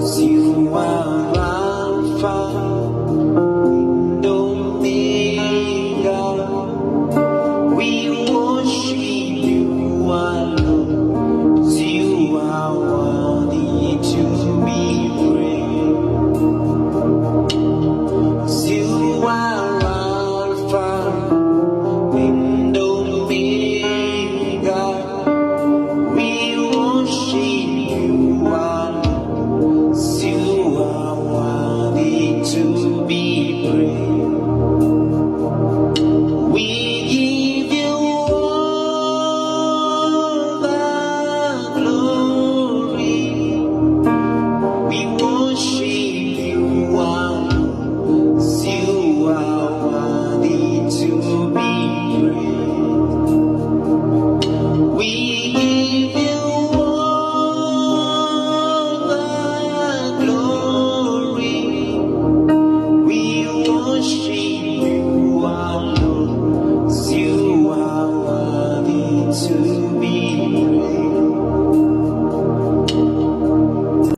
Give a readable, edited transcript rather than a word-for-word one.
You are Alpha and Omega. We worship you alone. You are worthy to be praised. You are Alpha and Omega. We worship you alone. You are worthy to be praised. We give you all the glory. We